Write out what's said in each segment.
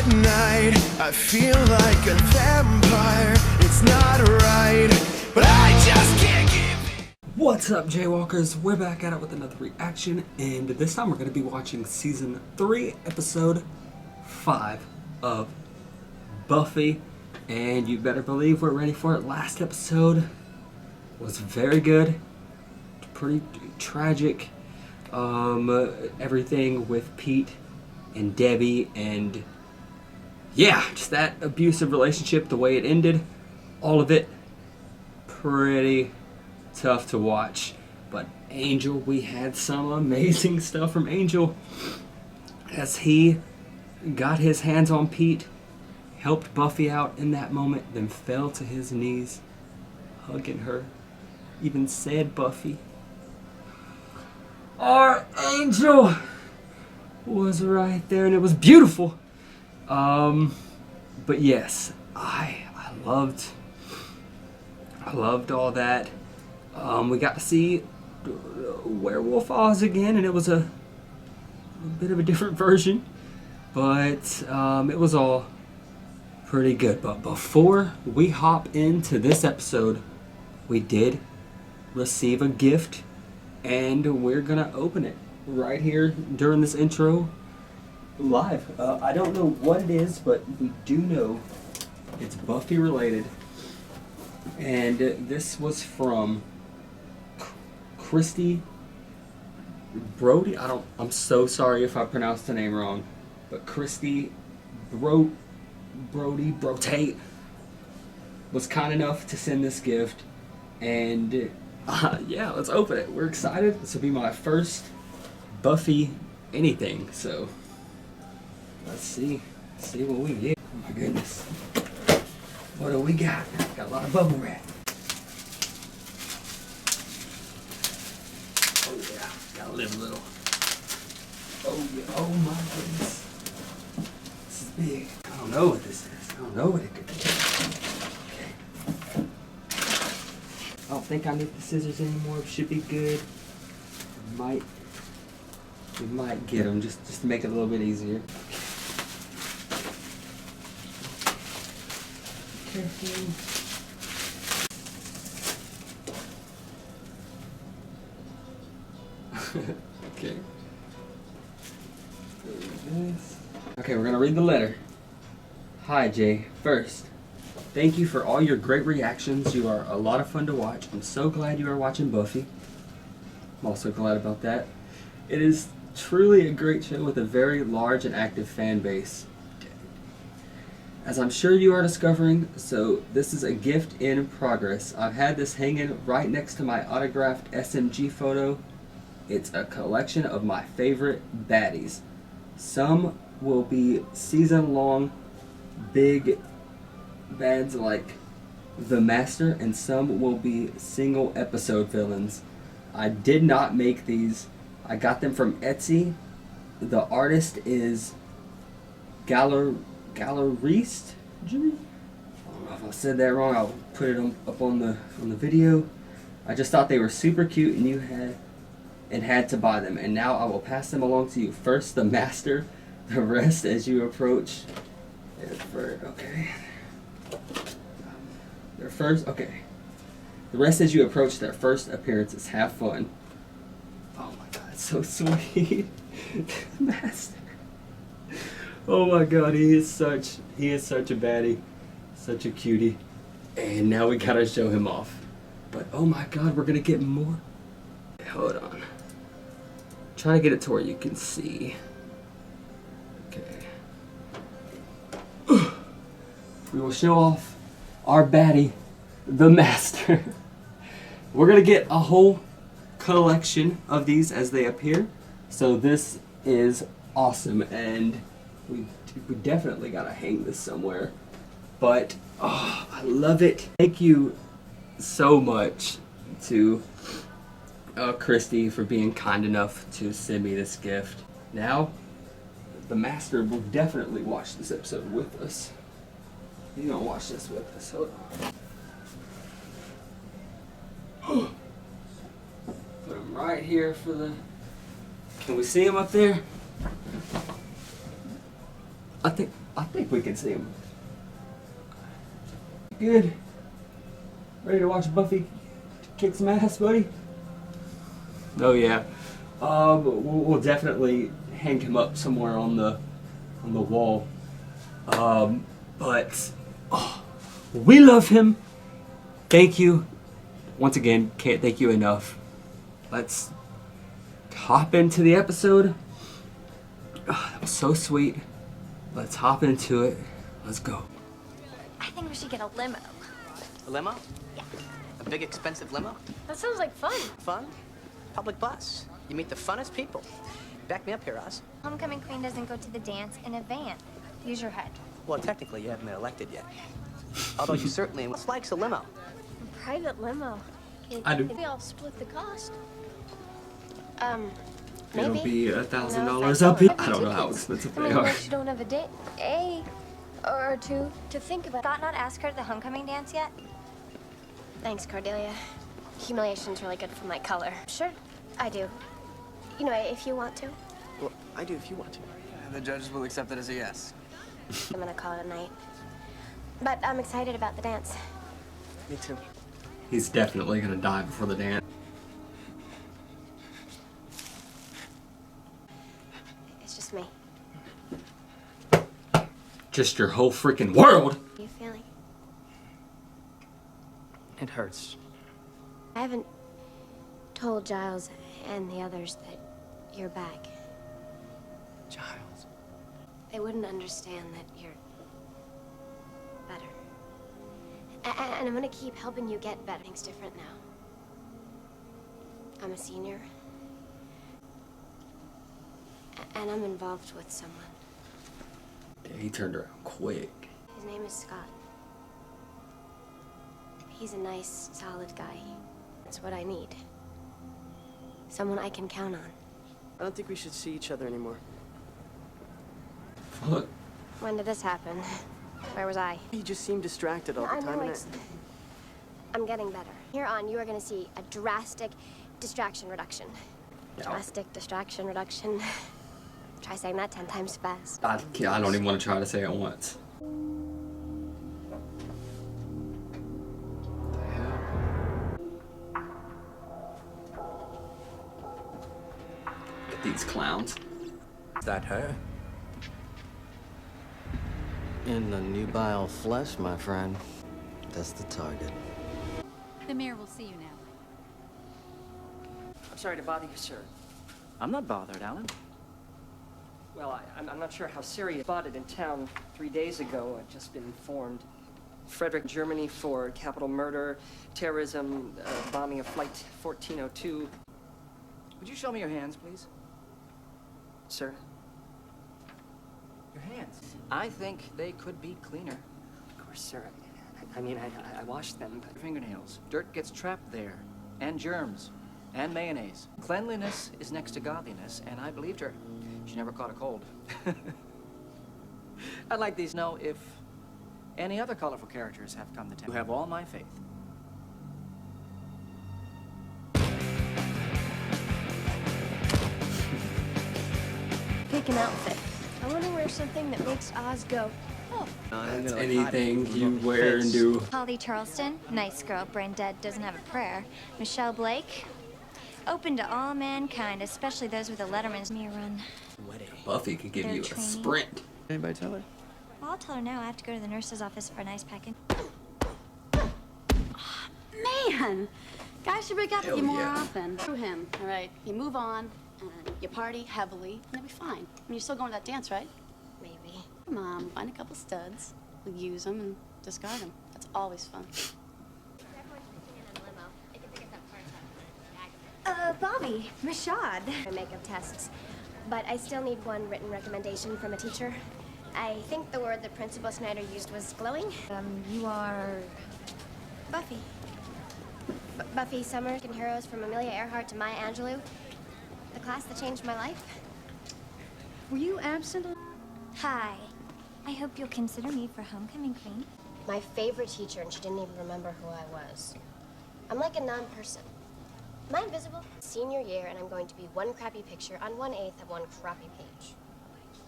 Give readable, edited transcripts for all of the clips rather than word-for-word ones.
at night. I feel like a vampire. It's not right, but I just can't give it. What's up, Jaywalkers? We're back at it with another reaction, and this time we're going to be watching Season 3, Episode 5 of Buffy. And you better believe we're ready for it. Last episode was very good. Pretty tragic. Everything with Pete and Debbie, and yeah, just that abusive relationship, the way it ended, all of it pretty tough to watch. But Angel, we had some amazing stuff from Angel as he got his hands on Pete, helped Buffy out in that moment, then fell to his knees, hugging her, even said, "Buffy, our angel," was right there, and it was beautiful. But yes, I loved all that. We got to see Werewolf Oz again, and it was a bit of a different version, but it was all pretty good. But before we hop into this episode, we did receive a gift, and we're gonna open it right here during this intro live. I don't know what it is, but we do know it's Buffy related, and this was from Christy Brody. I'm so sorry if I pronounced the name wrong, but Christy Brody was kind enough to send this gift, and yeah, let's open it. We're excited. This will be my first Buffy anything, so let's see what we get. Oh my goodness, what do we got? Got a lot of bubble wrap. Oh yeah, gotta live a little. Oh yeah, oh my goodness, this is big. I don't know what this is. I don't know what it could be. Okay, I don't think I need the scissors anymore. It should be good. We might get them just to make it a little bit easier. Careful. Okay. Okay, we're gonna read the letter. Hi Jay. First, thank you for all your great reactions. You are a lot of fun to watch. I'm so glad you are watching Buffy. I'm also glad about that. It is truly a great show with a very large and active fan base, as I'm sure you are discovering, so this is a gift in progress. I've had this hanging right next to my autographed SMG photo. It's a collection of my favorite baddies. Some will be season-long big bads like the Master, and some will be single episode villains. I did not make these. I got them from Etsy. The artist is Galleriste. I don't know if I said that wrong. I'll put it up on the video. I just thought they were super cute, and had to buy them. And now I will pass them along to you. First, the Master. The rest as you approach. Okay. The rest as you approach their first appearances. Have fun. Oh my God, it's so sweet. The Master. Oh my God, he is such a baddie, such a cutie. And now we gotta show him off. But oh my God, we're gonna get more. Hold on. Try to get it to where you can see. Okay. We will show off our baddie, the Master. We're gonna get a whole collection of these as they appear. So this is awesome, and we definitely gotta hang this somewhere. But oh, I love it. Thank you so much to Christy for being kind enough to send me this gift. Now, the Master will definitely watch this episode with us. He's gonna watch this with us. Hold on. Put him right here for the... Can we see him up there? I think we can see him. Good. Ready to watch Buffy kick some ass, buddy? Oh yeah. We'll definitely hang him up somewhere on the wall. But we love him. Thank you. Once again, can't thank you enough. Let's hop into the episode. That was so sweet. Let's hop into it. Let's go. I think we should get a limo. A limo? Yeah. A big expensive limo? That sounds like fun. Fun? Public bus. You meet the funnest people. Back me up here, Oz. Homecoming queen doesn't go to the dance in a van. Use your head. Well, technically, you haven't been elected yet. Although you certainly likes a limo. A private limo. I do. We all split the cost. It'll Maybe. be No, $1,000 that's up here. all. I don't know how expensive I they mean, are. unless you don't have a day or two to think about. Thought not ask her to the homecoming dance yet? Thanks, Cordelia. Humiliation's really good for my color. Sure, I do. You know, if you want to. Well, I do if you want to. The judges will accept it as a yes. I'm gonna call it a night. But I'm excited about the dance. Me too. He's definitely gonna die before the dance. It's just me. Just your whole freaking world. How are you feeling? It hurts. I haven't told Giles and the others that you're back. Giles. They wouldn't understand that you're better. And I'm gonna keep helping you get better. Things different now. I'm a senior. And I'm involved with someone. Yeah, he turned around quick. His name is Scott. He's a nice, solid guy. That's what I need. Someone I can count on. I don't think we should see each other anymore. Fuck. When did this happen? Where was I? You just seem distracted all the I time. know and it's... I'm getting better. Here on, you are going to see a drastic distraction reduction. Yeah. Drastic distraction reduction. Try saying that 10 times fast. I don't even want to try to say it once. Get these clowns. Is that her? In the nubile flesh, my friend. That's the target. The mayor will see you now. I'm sorry to bother you, sir. I'm not bothered, Alan. Well, I'm not sure how serious. Spotted in town 3 days ago. I've just been informed. Frederick, Germany, for capital murder, terrorism, bombing of Flight 1402. Would you show me your hands, please? Sir? Your hands. I think they could be cleaner. Of course, sir. I mean, I washed them, but... Fingernails. Dirt gets trapped there. And germs. And mayonnaise. Cleanliness is next to godliness, and I believed her. She never caught a cold. I'd like these to know if any other colorful characters have come to town. You have all my faith. Pick an outfit. I want to wear something that makes Oz go, oh. That's anything you wear and do. Holly Charleston, nice girl, brain dead, doesn't have a prayer. Michelle Blake, open to all mankind, especially those with a Letterman's near run. Buffy could give They're you a training. sprint. Anybody tell her? Well, I'll tell her now. I have to go to the nurse's office for a nice package. Man, guys should break up with Hell you more yeah. often. Through him, all right? You move on, and you party heavily, and you'll be fine. I mean, you're still going to that dance, right? Maybe. Come on, find a couple studs. We'll use them and discard them. That's always fun. Bobby, Rashad. Makeup tests, but I still need one written recommendation from a teacher. I think the word that Principal Snyder used was glowing. You are... Buffy. Buffy Summers and Heroes from Amelia Earhart to Maya Angelou. The class that changed my life. Were you absent? Hi. I hope you'll consider me for homecoming queen. My favorite teacher, and she didn't even remember who I was. I'm like a non-person. Am I invisible? Senior year, and I'm going to be one crappy picture on 1/8 of one crappy page.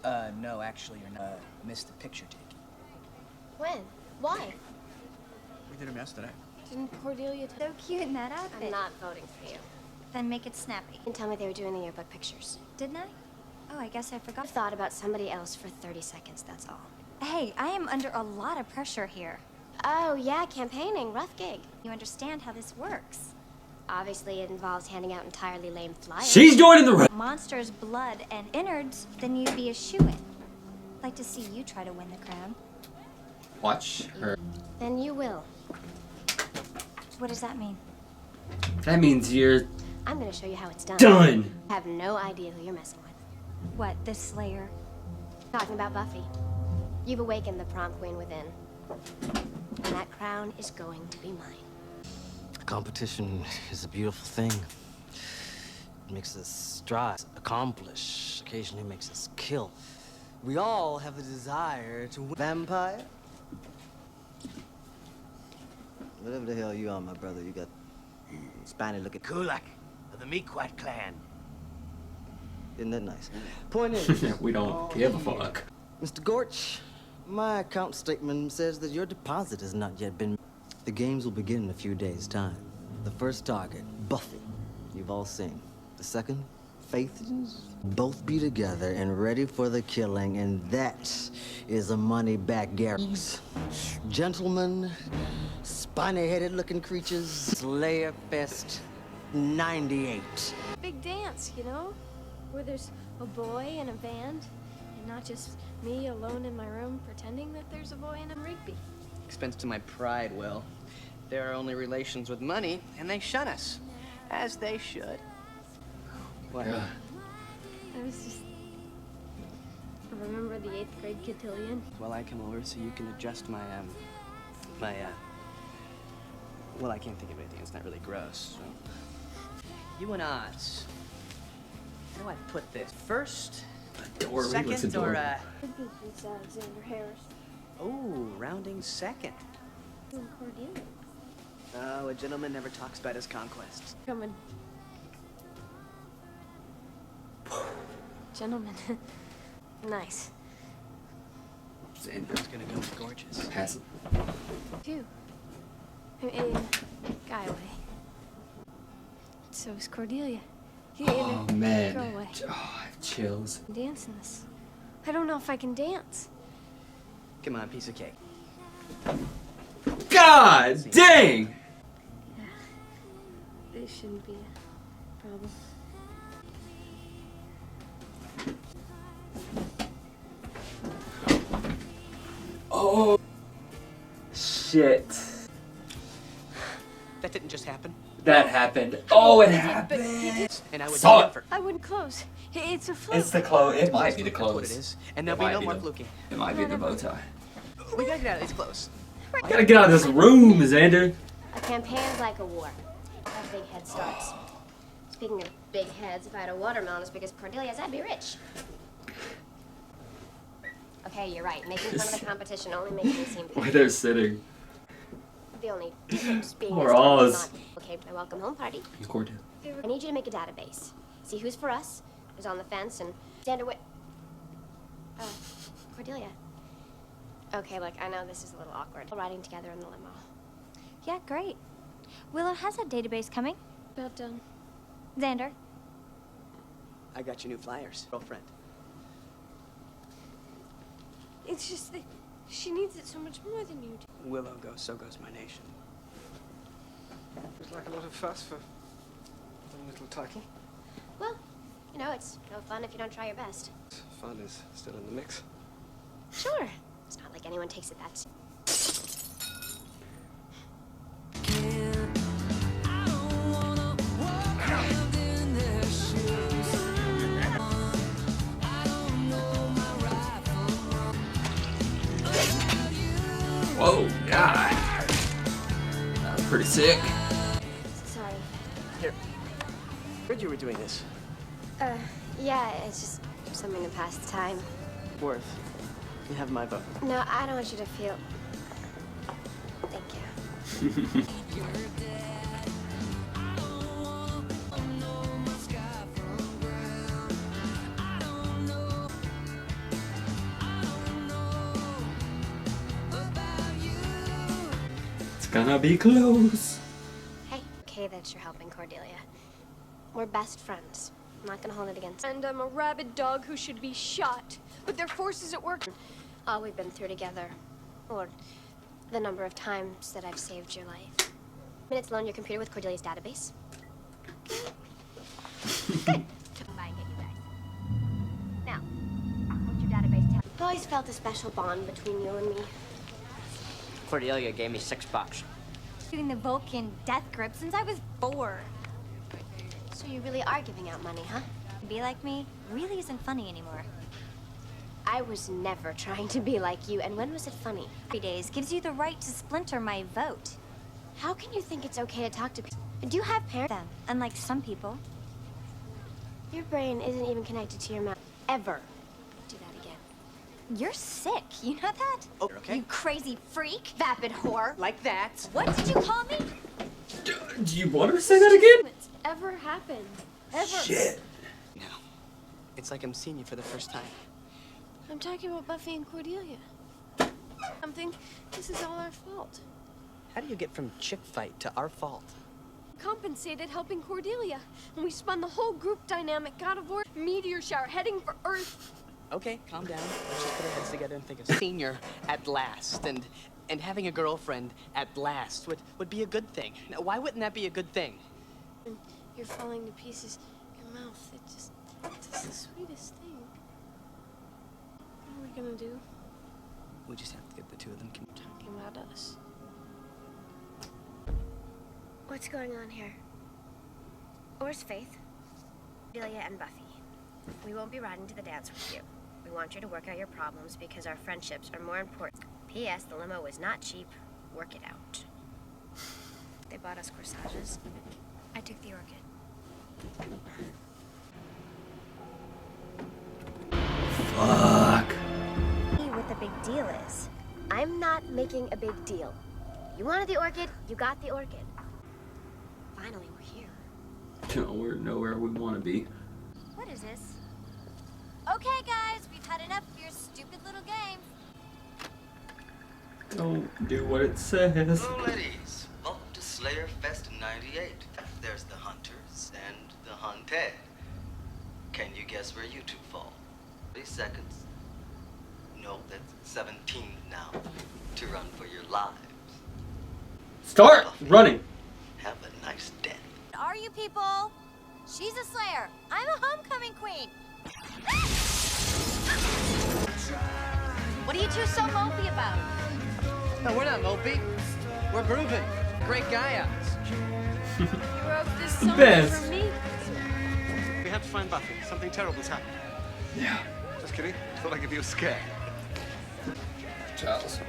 No, actually, you're not. Missed the picture taking. When? Why? We did a mess today. Didn't Cordelia So cute in that outfit. I'm not voting for you. Then make it snappy. You didn't tell me they were doing the yearbook pictures. Didn't I? Oh, I guess I forgot. I've thought about somebody else for 30 seconds, that's all. Hey, I am under a lot of pressure here. Oh, yeah, campaigning. Rough gig. You understand how this works. Obviously, it involves handing out entirely lame flyers. She's joining the room. Monsters, blood, and innards, then you'd be a shoo-in. Like to see you try to win the crown. Watch her. Then you will. What does that mean? That means you're I'm gonna show you how it's done. done. I have no idea who you're messing with. What, this Slayer? Talking about Buffy. You've awakened the prom queen within. And that crown is going to be mine. Competition is a beautiful thing. It makes us strive, accomplish, occasionally makes us kill. We all have the desire to win. Vampire? Whatever the hell you are, my brother, you got spiny looking Kulak of the Meatquat clan. Isn't that nice? Point is, We don't give a fuck. Mr. Gorch, my account statement says that your deposit has not yet been. The games will begin in a few days' time. The first target, Buffy, you've all seen. The second, Faith. Both be together and ready for the killing, and that is a money-back guarantee. Gentlemen, spiny-headed looking creatures, Slayer Fest 98. Big dance, you know? Where there's a boy and a band, and not just me alone in my room pretending that there's a boy in a Rigby. Expense to my pride, Will. They're our only relations with money, and they shun us. As they should. What? Yeah. I was just... Remember the 8th grade cotillion? Well, I come over so you can adjust my, well, I can't think of anything. It's not really gross, so. You and Oz. How do I put this? First, Adorable. Looks second, or, adorable. It's Alexander Harris. oh, rounding second. And Cordelia. Oh, a gentleman never talks about his conquests. Coming. Gentlemen. Nice. Xander's gonna go with gorgeous. Pass it. Two. A guy away. So is Cordelia. Oh man. Go away. Oh, I have chills. Dancing this. I don't know if I can dance. Come on, piece of cake. God dang! This shouldn't be a problem. Oh shit. That didn't just happen. That happened. Oh, it happened. And I would Saw it. never. I wouldn't close. It's a fluke. It's the clothes. It might be the That's what clothes. it is. And there'll It be might no be more the- fluking. It might be the bow tie. We gotta get out of these clothes. I gotta get out of this room, Xander. A campaign's like a war. A big head starts. Speaking of big heads, if I had a watermelon as big as Cordelia's, I'd be rich. Okay, you're right. Making fun of the competition only makes me seem Why petty. they're sitting. The only difference being Or this time I'm Oz. not okay with my welcome home party. Cordelia. I need you to make a database. See who's for us, who's on the fence, and Xander Whit. Cordelia. Okay, look, I know this is a little awkward. We're riding together in the limo. Yeah, great. Willow has a database coming. About done. Xander. I got you new flyers. Girlfriend. It's just that she needs it so much more than you do. Willow goes, so goes my nation. It's like a lot of fuss for a little turkey. Well, you know, it's no fun if you don't try your best. Fun is still in the mix. Sure. It's not like anyone takes it that Whoa, God. That was pretty sick. Sorry. Here. Heard you were doing this. Yeah, it's just something to pass the time. Worth. You have my vote. No, I don't want you to feel... Thank you. gonna be close. Hey, okay that you're helping Cordelia. We're best friends. I'm not gonna hold it against. And I'm a rabid dog who should be shot. But their forces at work. All we've been through together. Or the number of times that I've saved your life. Minutes loan your computer with Cordelia's database. Good. Come by and get you guys. Now, what's your database tell? I've always felt a special bond between you and me. Cordelia gave me $6. Doing the Vulcan death grip since I was 4. So you really are giving out money, huh? Be like me really isn't funny anymore. I was never trying to be like you, and when was it funny? 3 days gives you the right to splinter my vote. How can you think it's okay to talk to people? Do you have parents? Them, unlike some people. Your brain isn't even connected to your mouth. Ever. Do that again. You're sick, you know that? Oh, okay. You crazy freak. Vapid whore. Like that. What did you call me? Do you want her to say that again? It's ever happened. Ever. Shit. No. It's like I'm seeing you for the first time. I'm talking about Buffy and Cordelia. Something. This is all our fault. How do you get from chick fight to our fault? Compensated helping Cordelia. And we spun the whole group dynamic out of order. Meteor shower heading for Earth. Okay, calm down. Let's just put our heads together and think of senior at last. And having a girlfriend at last would be a good thing. Now, why wouldn't that be a good thing? And you're falling to pieces. Your mouth, it's the sweetest thing. What are we gonna do? We just have to get the two of them Talking about us. What's going on here? Where's Faith? Cordelia and Buffy. We won't be riding to the dance with you. We want you to work out your problems because our friendships are more important. P.S. The limo was not cheap. Work it out. They bought us corsages. I took the orchid. Fuck. See what the big deal is. I'm not making a big deal. You wanted the orchid, you got the orchid. Finally, we're here. No, we're nowhere we want to be. What is this? Okay, guys, we've had enough of your stupid little game. Don't do what it says. Hello, ladies. Welcome to Slayer Fest 98. There's the hunters and the hunted. Can you guess where you two fall? 30 seconds. No, that's 17 now. To run for your lives. Start Buffy, running. Have a nice death. Are you people? She's a slayer. I'm a homecoming queen. What are you two so mopey about? No, we're not mopey. We're grooving. Great guy out. You wrote this song Best. for me. We have to find Buffy. Something terrible's happened. Yeah. Just kidding. Thought I'd give you a scare. Charles.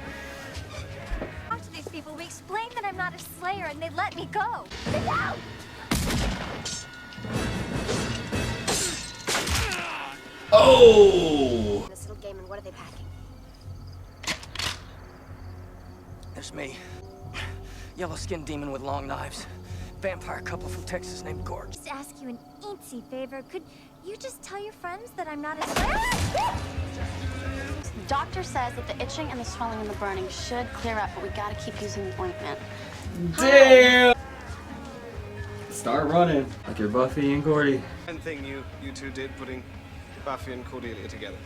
Talk to these people. We explained that I'm not a slayer and they let me go. Get out! Oh! This little game, and what are they packing? There's me. Yellow-skinned demon with long knives. Vampire couple from Texas named Gorge. Just ask you an eensy favor. Could you just tell your friends that I'm not a slayer? The doctor says that the itching and the swelling and the burning should clear up, but we gotta keep using the ointment. Damn! Start running like you're Buffy and Cordy. One thing you two did, putting Buffy and Cordelia together.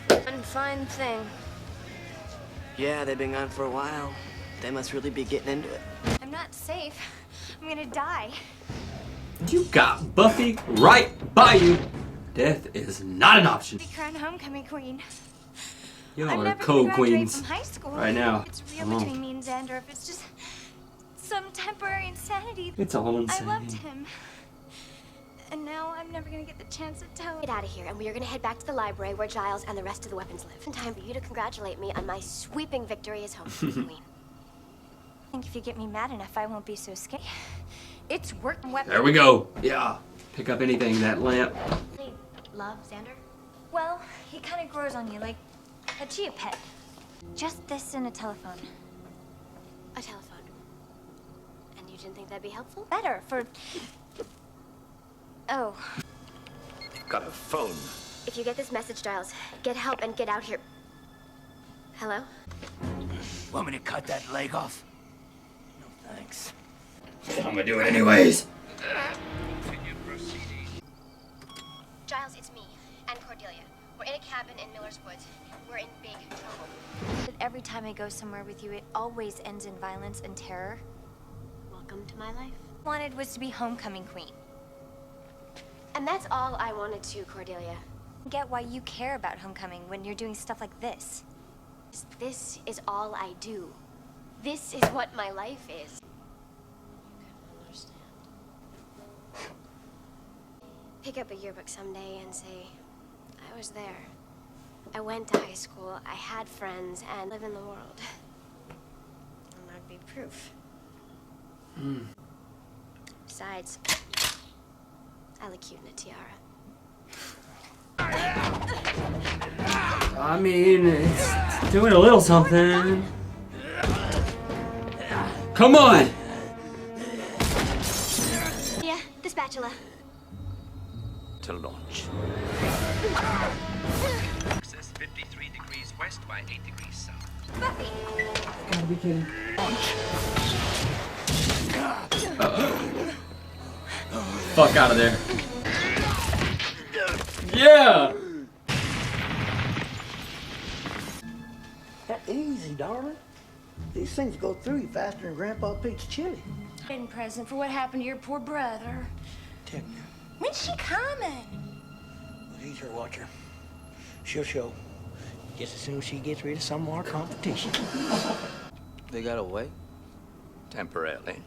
One fine thing. Yeah, they've been gone for a while. They must really be getting into it. I'm not safe. I'm gonna die. You got Buffy right by you. Death is not an option. Be crowned homecoming queen. Y'all I'm are never gonna co graduate queens from high school. right now. It's real Come on. between me and Xander. If it's just some temporary insanity. It's all insane. I loved him. And now I'm never gonna get the chance to tell him. Get out of here, and we are going to head back to the library where Giles and the rest of the weapons live. In time for you to congratulate me on my sweeping victory as homecoming queen. I think if you get me mad enough, I won't be so scared. It's working weapon. There we go. Yeah. Pick up anything, that lamp. Hey, love, Xander? Well, he kind of grows on you like a chia pet. Just this and a telephone. A telephone. And you didn't think that'd be helpful? Better for... Oh. Got a phone. If you get this message, Giles, get help and get out here. Hello? Want me to cut that leg off? No thanks. I'm gonna do it anyways. Giles, it's me and Cordelia. We're in a cabin in Miller's Woods. We're in big trouble. But every time I go somewhere with you, it always ends in violence and terror. Welcome to my life. Wanted was to be homecoming queen. And that's all I wanted to, Cordelia. Get why you care about homecoming when you're doing stuff like this. This is all I do. This is what my life is. You can understand. Pick up a yearbook someday and say, I was there. I went to high school, I had friends, and live in the world. And that'd be proof. Besides, I look cute in a tiara. I mean, it's doing a little something. Come on! Yeah, the spatula. To launch. Axis 53 degrees west by 8 degrees south. Buffy! Gotta be kidding. Fuck out of there. Yeah! Easy, darling. These things go through you faster than Grandpa Pete's chili. Wedding present for what happened to your poor brother. Techno. When's she coming? Well, he's her watcher. She'll show. Just as soon as she gets rid of some more competition. They got away? Temporarily.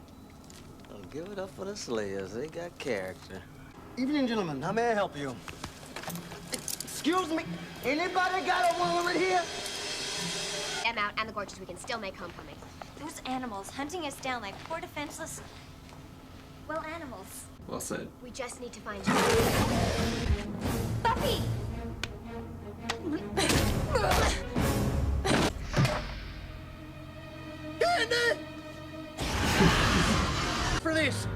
Well, give it up for the Slayers. They got character. Evening, gentlemen. How may I help you? Excuse me. Anybody got a woman here? I'm out, and the gorgeous, we can still make homecoming. Those animals hunting us down like poor defenseless, well, animals. Well said. We just need to find you. Buffy! For this.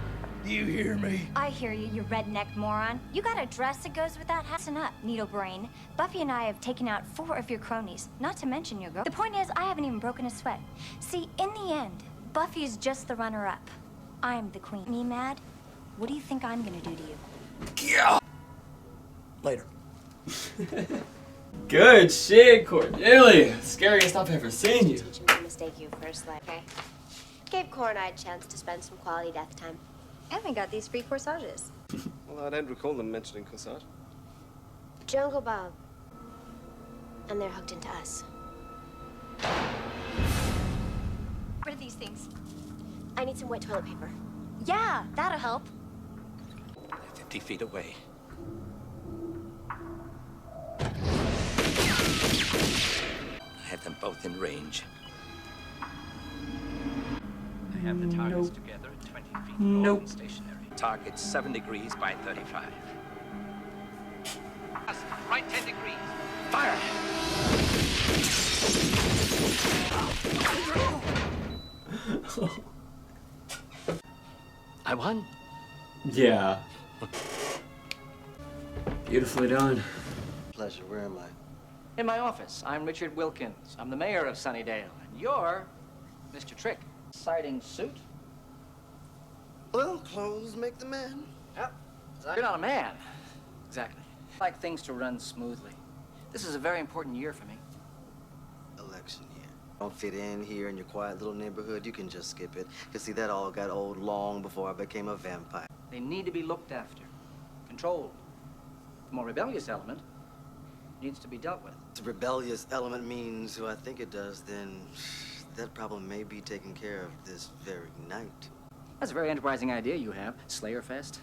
Do you hear me? I hear you, you redneck moron. You got a dress that goes with that? Listen up, needle brain. Buffy and I have taken out 4 of your cronies, not to mention your girl. The point is, I haven't even broken a sweat. See, in the end, Buffy is just the runner-up. I'm the queen. Me mad? What do you think I'm gonna do to you? Yeah. Later. Good shit, Cordelia. Scariest I've ever seen you. Teach him to mistake you first, like, okay? Gave Cora and I a chance to spend some quality death time. And we got these free corsages. Well, I don't recall them mentioning corsage. Jungle Bob. And they're hooked into us. What are these things? I need some wet toilet paper. Yeah, that'll help. 50 feet away. I have them both in range. I have the targets together at 20 feet Nope. and stationary. Target 7 degrees by 35. Right 10 degrees. Fire! I won. Yeah. Beautifully done. Pleasure. Where am I? In my office, I'm Richard Wilkins. I'm the mayor of Sunnydale. And you're Mr. Trick. Exciting suit. Well, clothes make the man. Yep. You're not a man. Exactly. I like things to run smoothly. This is a very important year for me. Election year. Don't fit in here in your quiet little neighborhood, you can just skip it. You see, that all got old long before I became a vampire. They need to be looked after, controlled. The more rebellious element needs to be dealt with. The rebellious element means who I think it does, then that problem may be taken care of this very night. That's a very enterprising idea you have, Slayer Fest.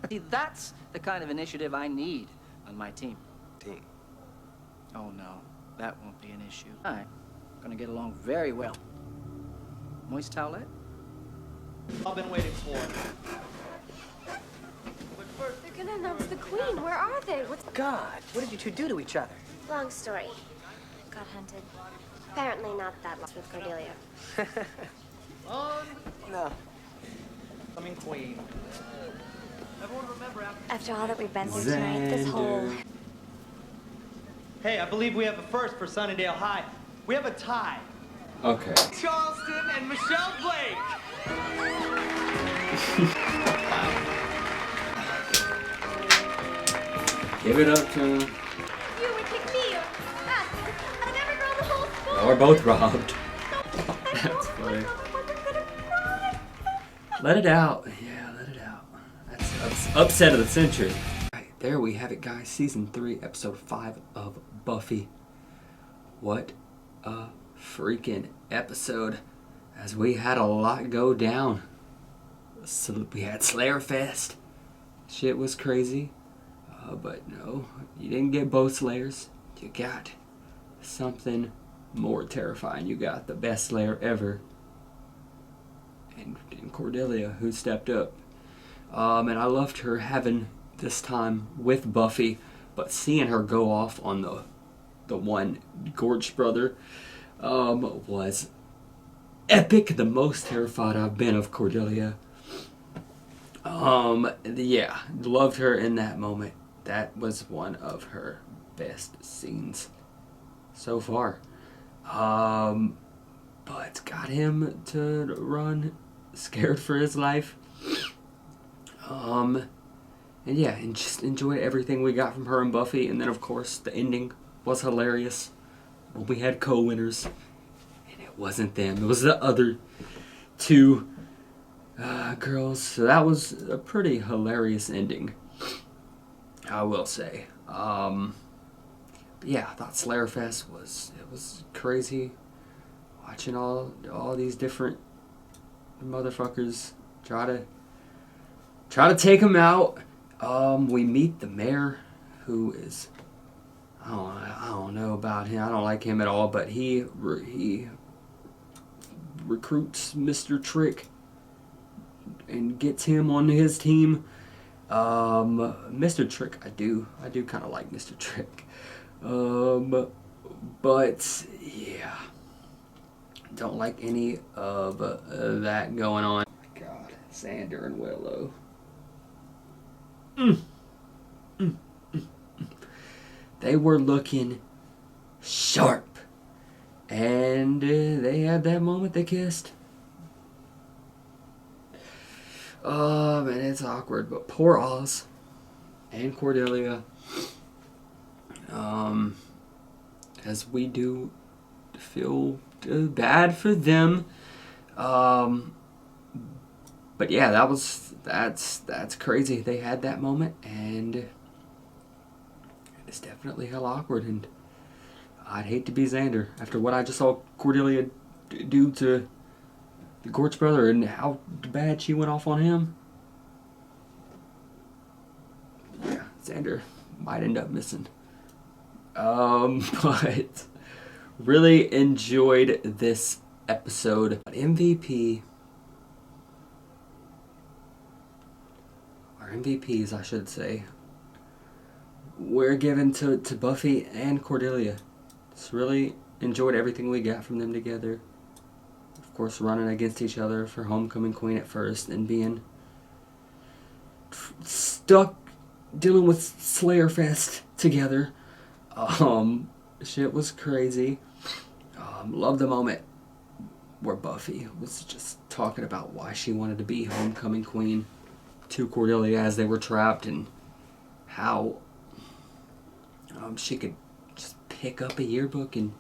See, that's the kind of initiative I need on my team. Team? Oh, no, that won't be an issue. I'm gonna get along very well. Moist towelette? I've been waiting for. They're gonna announce the queen. Where are they? What's... God, what did you two do to each other? Long story. Got hunted. Apparently not that long with Cordelia. No. Coming queen. Everyone remember After all that we've been through tonight, this whole... Hey, I believe we have a first for Sunnydale High. We have a tie. Okay. Charleston and Michelle Blake. Give it up to him. You would pick me or us out of every girl in the whole school. We're both robbed. That's funny. Let it out. Yeah, let it out. That's upset of the century. Right, there we have it, guys. Season 3, episode 5 of Buffy. What a freaking episode. As we had a lot go down. So we had Slayer Fest. Shit was crazy. But no, you didn't get both Slayers. You got something more terrifying. You got the best Slayer ever. And Cordelia, who stepped up. And I loved her having this time with Buffy. But seeing her go off on the one Gorge brother was epic. The most terrified I've been of Cordelia. Yeah, loved her in that moment. That was one of her best scenes so far. But got him to run scared for his life. And yeah, and just enjoy everything we got from her and Buffy. And then of course the ending was hilarious. Well, we had co-winners. And it wasn't them. It was the other two girls. So that was a pretty hilarious ending, I will say. But yeah, I thought Slayer Fest was crazy. Watching all these different motherfuckers try to take him out. We meet the mayor, who is I don't know about him. I don't like him at all. But he recruits Mr. Trick and gets him on his team. Mr. Trick, I do kind of like Mr. Trick. But yeah, don't like any of that going on. God, Xander and Willow. They were looking sharp, and they had that moment they kissed. And it's awkward, but poor Oz and Cordelia, as we do feel bad for them. But yeah, that's crazy. They had that moment, and it's definitely hell awkward, and I'd hate to be Xander after what I just saw Cordelia do to the Gorge brother and how bad she went off on him. Yeah, Xander might end up missing. But really enjoyed this episode. MVP, or MVPs I should say, were given to Buffy and Cordelia. Just really enjoyed everything we got from them together. Of course, running against each other for Homecoming Queen at first, and being stuck dealing with Slayer Fest together. Shit was crazy. Loved the moment where Buffy was just talking about why she wanted to be Homecoming Queen to Cordelia as they were trapped, and how she could just pick up a yearbook and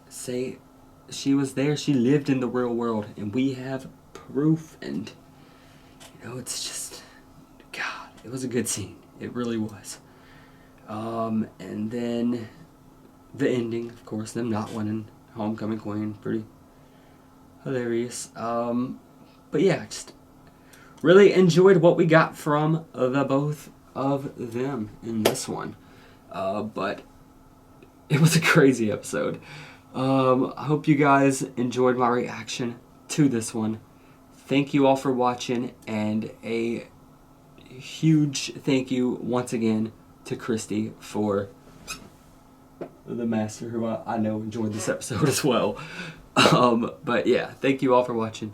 say she was there, she lived in the real world, and we have proof. And it's just, God, it was a good scene. It really was. And then the ending, of course, them not winning Homecoming Queen, pretty hilarious. But yeah, just really enjoyed what we got from the both of them in this one. But it was a crazy episode. I hope you guys enjoyed my reaction to this one. Thank you all for watching, and a huge thank you once again to Christy for the master, who I know enjoyed this episode as well. But yeah, thank you all for watching.